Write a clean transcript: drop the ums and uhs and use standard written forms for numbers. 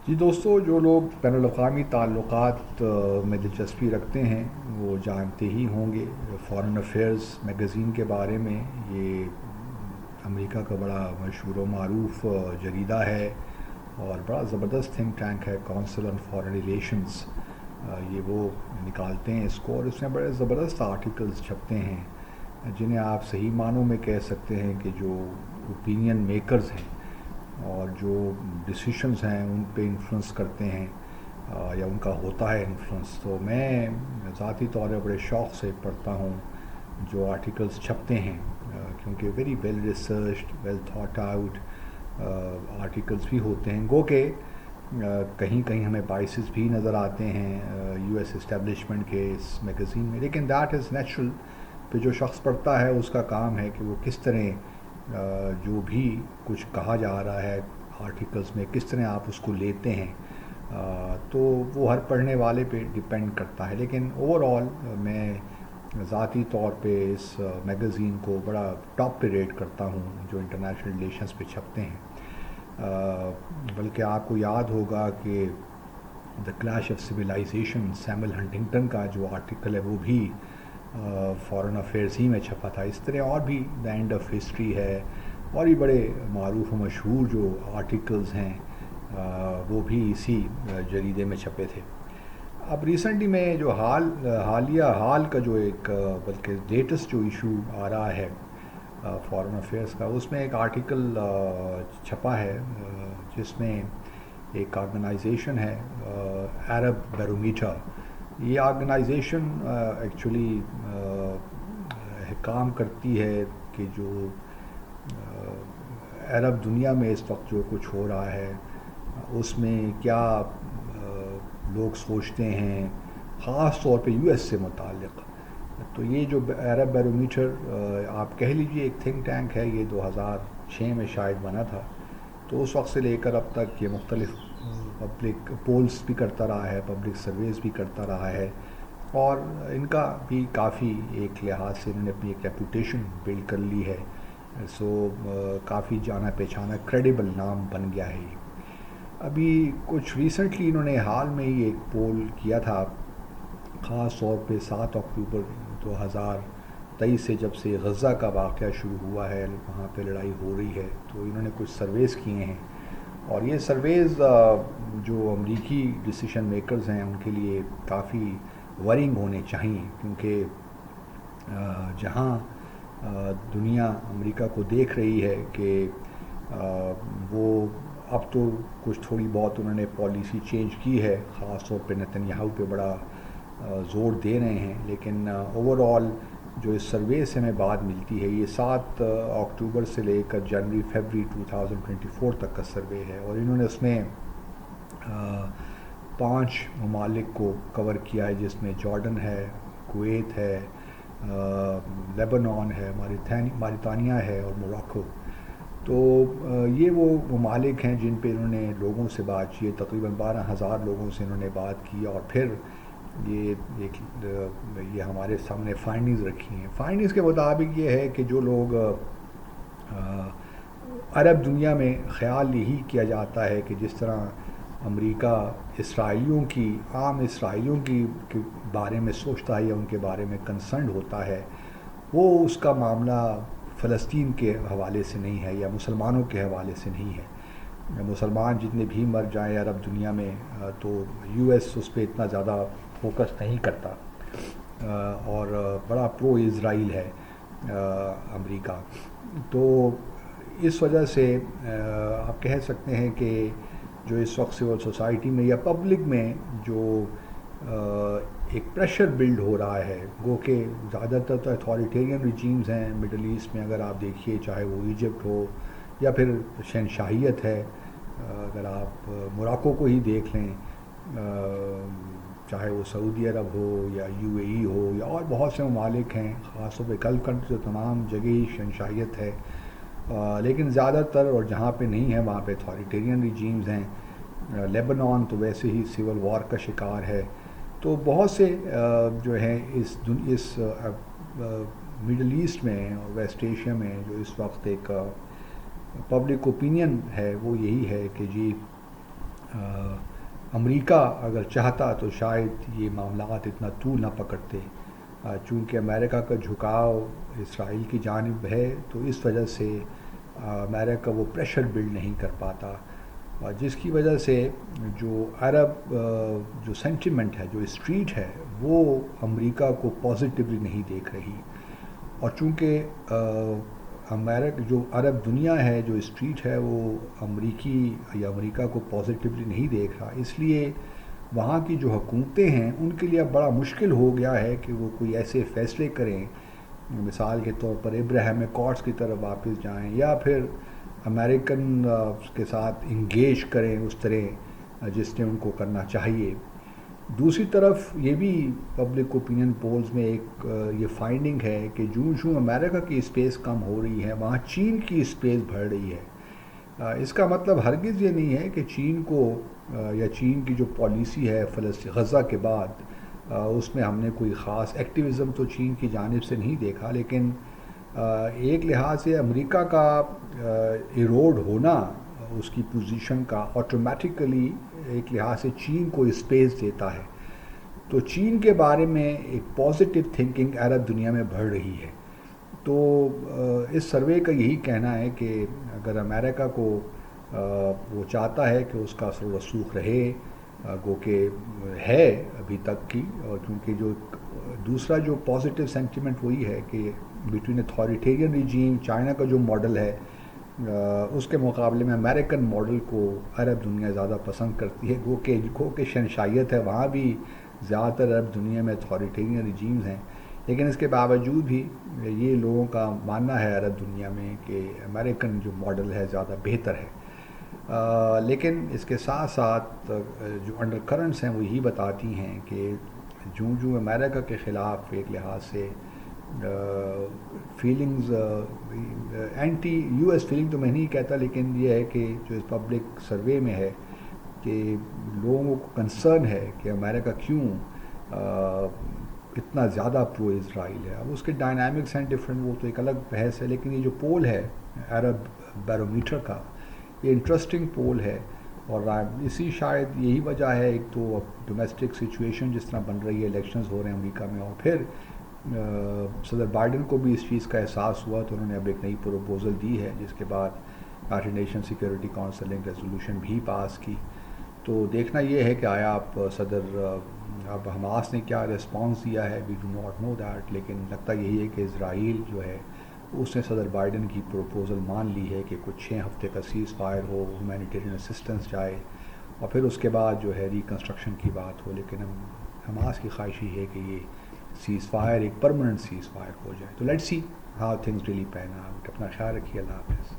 جی دوستو، جو لوگ بین الاقوامی تعلقات میں دلچسپی رکھتے ہیں وہ جانتے ہی ہوں گے فارن افیئرز میگزین کے بارے میں۔ یہ امریکہ کا بڑا مشہور و معروف جریدہ ہے اور بڑا زبردست تھنک ٹینک ہے، کونسل آن فارن ریلیشنز۔ یہ وہ نکالتے ہیں اس کو، اور اس میں بڑے زبردست آرٹیکلز چھپتے ہیں جنہیں آپ صحیح معنوں میں کہہ سکتے ہیں کہ جو اوپینین میکرز ہیں اور جو ڈیسیشنز ہیں ان پہ انفلوئنس کرتے ہیں یا ان کا ہوتا ہے انفلوئنس۔ تو میں ذاتی طور پہ بڑے شوق سے پڑھتا ہوں جو آرٹیکلز چھپتے ہیں، کیونکہ very well researched, well thought out articles بھی ہوتے ہیں، گو کہ کہیں کہیں ہمیں بائسز بھی نظر آتے ہیں یو ایس اسٹیبلشمنٹ کے اس میگزین میں، لیکن دیٹ از نیچرل۔ پھر جو شخص پڑھتا ہے اس کا کام ہے کہ وہ کس طرح جو بھی کچھ کہا جا رہا ہے آرٹیکلز میں کس طرح آپ اس کو لیتے ہیں، تو وہ ہر پڑھنے والے پہ ڈپینڈ کرتا ہے۔ لیکن اوور آل میں ذاتی طور پہ اس میگزین کو بڑا ٹاپ پہ ریٹ کرتا ہوں جو انٹرنیشنل ریلیشنز پہ چھپتے ہیں۔ بلکہ آپ کو یاد ہوگا کہ the clash of civilization, Samuel Huntington کا جو آرٹیکل ہے وہ بھی فارن افیئرز ہی میں چھپا تھا۔ اس طرح اور بھی دا اینڈ آف ہسٹری ہے، اور بھی بڑے معروف و مشہور جو آرٹیکلز ہیں وہ بھی اسی جریدے میں چھپے تھے۔ اب ریسنٹلی میں جو حال کا جو ایک بلکہ لیٹسٹ جو ایشو آ رہا ہے فارن افیئرس کا، اس میں ایک آرٹیکل چھپا ہے جس میں ایک آرگنائزیشن ہے عرب بیرومیٹر۔ یہ آرگنائزیشن ایکچولی کام کرتی ہے کہ جو عرب دنیا میں اس وقت جو کچھ ہو رہا ہے اس میں کیا لوگ سوچتے ہیں، خاص طور پہ یو ایس سے متعلق۔ تو یہ جو عرب بیرومیٹر آپ کہہ لیجئے ایک تھنک ٹینک ہے، یہ 2006 میں شاید بنا تھا۔ تو اس وقت سے لے کر اب تک یہ مختلف پبلک پولز بھی کرتا رہا ہے، پبلک سرویز بھی کرتا رہا ہے، اور ان کا بھی کافی ایک لحاظ سے انہوں نے اپنی ایک ریپوٹیشن بلڈ کر لی ہے۔ سو کافی جانا پہچانا کریڈیبل نام بن گیا ہے یہ۔ ابھی کچھ ریسنٹلی انہوں نے حال میں ہی ایک پول کیا تھا، خاص طور پہ 7 اکتوبر 2023 سے جب سے غزہ کا واقعہ شروع ہوا ہے، وہاں پہ لڑائی ہو رہی ہے، تو انہوں نے کچھ سرویز کیے ہیں، اور یہ سرویز جو امریکی ڈیسیشن میکرز ہیں ان کے لیے کافی ورنگ ہونے چاہیے، کیونکہ جہاں دنیا امریکہ کو دیکھ رہی ہے کہ وہ اب تو کچھ تھوڑی بہت انہوں نے پالیسی چینج کی ہے، خاص طور پہ نتنیاہو پہ بڑا زور دے رہے ہیں، لیکن اوور آل جو اس سروے سے ہمیں بات ملتی ہے، یہ 7 اکتوبر سے لے کر جنوری فیبری 2024 تک کا سروے ہے، اور انہوں نے اس میں 5 ممالک کو کور کیا ہے، جس میں جارڈن ہے، کویت ہے، لیبنان ہے، ماریتانیہ ہے اور موراکو۔ تو یہ وہ ممالک ہیں جن پہ انہوں نے لوگوں سے بات کی، تقریباً 12,000 لوگوں سے انہوں نے بات کی، اور پھر یہ ہمارے سامنے فائنڈنگز رکھی ہیں۔ فائنڈنگز کے مطابق یہ ہے کہ جو لوگ عرب دنیا میں خیال یہی کیا جاتا ہے کہ جس طرح امریکہ اسرائیلیوں کی عام اسرائیلیوں کی کے بارے میں سوچتا ہے یا ان کے بارے میں کنسرنڈ ہوتا ہے، وہ اس کا معاملہ فلسطین کے حوالے سے نہیں ہے یا مسلمانوں کے حوالے سے نہیں ہے۔ مسلمان جتنے بھی مر جائیں عرب دنیا میں تو یو ایس اس پہ اتنا زیادہ فوکس نہیں کرتا، اور بڑا پرو اسرائیل ہے امریکہ۔ تو اس وجہ سے آپ کہہ سکتے ہیں کہ جو اس وقت سول سوسائٹی میں یا پبلک میں جو ایک پریشر بلڈ ہو رہا ہے، گو کہ زیادہ تر تو اتھارٹیرین ریجیمز ہیں مڈل ایسٹ میں، اگر آپ دیکھیے چاہے وہ ایجپٹ ہو یا پھر شہنشاہیت ہے، اگر آپ موراکو کو ہی دیکھ لیں، چاہے وہ سعودی عرب ہو یا یو اے ای ہو یا اور بہت سے ممالک ہیں، خاص طور پہ گلف کنٹری تو تمام جگہ ہی شہنشاہیت ہے، لیکن زیادہ تر اور جہاں پہ نہیں ہے وہاں پہ اتھارٹیرین ریجیمز ہیں۔ لیبنان تو ویسے ہی سول وار کا شکار ہے۔ تو بہت سے جو ہیں اس مڈل ایسٹ میں اور ویسٹ ایشیا میں جو اس وقت ایک پبلک اوپینین ہے وہ یہی ہے کہ جی امریکہ اگر چاہتا تو شاید یہ معاملات اتنا طول نہ پکڑتے، چونکہ امریکہ کا جھکاؤ اسرائیل کی جانب ہے تو اس وجہ سے امریکہ وہ پریشر بلڈ نہیں کر پاتا، جس کی وجہ سے جو عرب جو سینٹیمنٹ ہے، جو اسٹریٹ ہے، وہ امریکہ کو پازیٹیولی نہیں دیکھ رہی، اور چونکہ امریکہ جو عرب دنیا ہے، جو اسٹریٹ ہے، وہ امریکی یا امریکہ کو پازیٹیولی نہیں دیکھ رہا، اس لیے وہاں کی جو حکومتیں ہیں ان کے لیے اب بڑا مشکل ہو گیا ہے کہ وہ کوئی ایسے فیصلے کریں، مثال کے طور پر ابراہیم اکارڈز کی طرف واپس جائیں یا پھر امریکن کے ساتھ انگیج کریں اس طرح جس نے ان کو کرنا چاہیے۔ دوسری طرف یہ بھی پبلک اوپینین پولز میں ایک یہ فائنڈنگ ہے کہ جوں امریکہ کی اسپیس کم ہو رہی ہے، وہاں چین کی اسپیس بڑھ رہی ہے۔ اس کا مطلب ہرگز یہ نہیں ہے کہ چین کو یا چین کی جو پالیسی ہے غزہ کے بعد اس میں ہم نے کوئی خاص ایکٹیویزم تو چین کی جانب سے نہیں دیکھا، لیکن ایک لحاظ سے امریکہ کا ایروڈ ہونا اس کی پوزیشن کا آٹومیٹیکلی ایک لحاظ سے چین کو اسپیس دیتا ہے، تو چین کے بارے میں ایک پازیٹیو تھنکنگ عرب دنیا میں بڑھ رہی ہے۔ تو اس سروے کا یہی کہنا ہے کہ اگر امریکہ کو وہ چاہتا ہے کہ اس کا اثر و رسوخ رہے، گو کہ ہے ابھی تک کی، اور کیونکہ جو دوسرا جو پازیٹیو سینٹیمنٹ وہی ہے کہ بٹوین اتھارٹیرین ریجیم چائنا کا جو ماڈل ہے اس کے مقابلے میں امریکن ماڈل کو عرب دنیا زیادہ پسند کرتی ہے، گو کہ شہنشائیت ہے وہاں بھی زیادہ تر عرب دنیا میں اتھارٹیرین ریجیمز ہیں، لیکن اس کے باوجود بھی یہ لوگوں کا ماننا ہے عرب دنیا میں کہ امریکن جو ماڈل ہے زیادہ بہتر ہے۔ لیکن اس کے ساتھ ساتھ جو انڈر کرنٹس ہیں وہ یہی بتاتی ہیں کہ جوں امریکہ کے خلاف ایک لحاظ سے feelings anti U S feeling تو میں نہیں کہتا، لیکن یہ ہے کہ جو اس پبلک سروے میں ہے کہ لوگوں کو کنسرن ہے کہ امریکہ کیوں اتنا زیادہ پرو اسرائیل ہے۔ اب اس کے ڈائنامکس ہیں ڈفرینٹ، وہ تو ایک الگ بحث ہے، لیکن یہ جو پول ہے عرب بیرومیٹر کا، یہ انٹرسٹنگ پول ہے، اور اسی شاید یہی وجہ ہے، ایک تو اب ڈومیسٹک سچویشن جس طرح بن رہی ہے، الیکشنز ہو رہے ہیں امریکہ میں، اور پھر صدر بائیڈن کو بھی اس چیز کا احساس ہوا تو انہوں نے اب ایک نئی پروپوزل دی ہے، جس کے بعد یونائیٹڈ نیشن سیکیورٹی کونسل نے ریزولوشن بھی پاس کی۔ تو دیکھنا یہ ہے کہ آیا اب حماس نے کیا ریسپانس دیا ہے، we do not know that, لیکن لگتا یہی ہے کہ اسرائیل جو ہے اس نے صدر بائیڈن کی پروپوزل مان لی ہے کہ کچھ 6 ہفتے کا سیز فائر ہو، ہیومینیٹیرین اسسٹنس جائے، اور پھر اس کے بعد جو ہے ریکنسٹرکشن کی بات ہو، لیکن حماس کی خواہش ہی ہے کہ یہ سیز فائر ایک پرماننٹ سیز فائر ہو جائے۔ تو let's see how things really pan out. اپنا خیال رکھیے، اللہ حافظ۔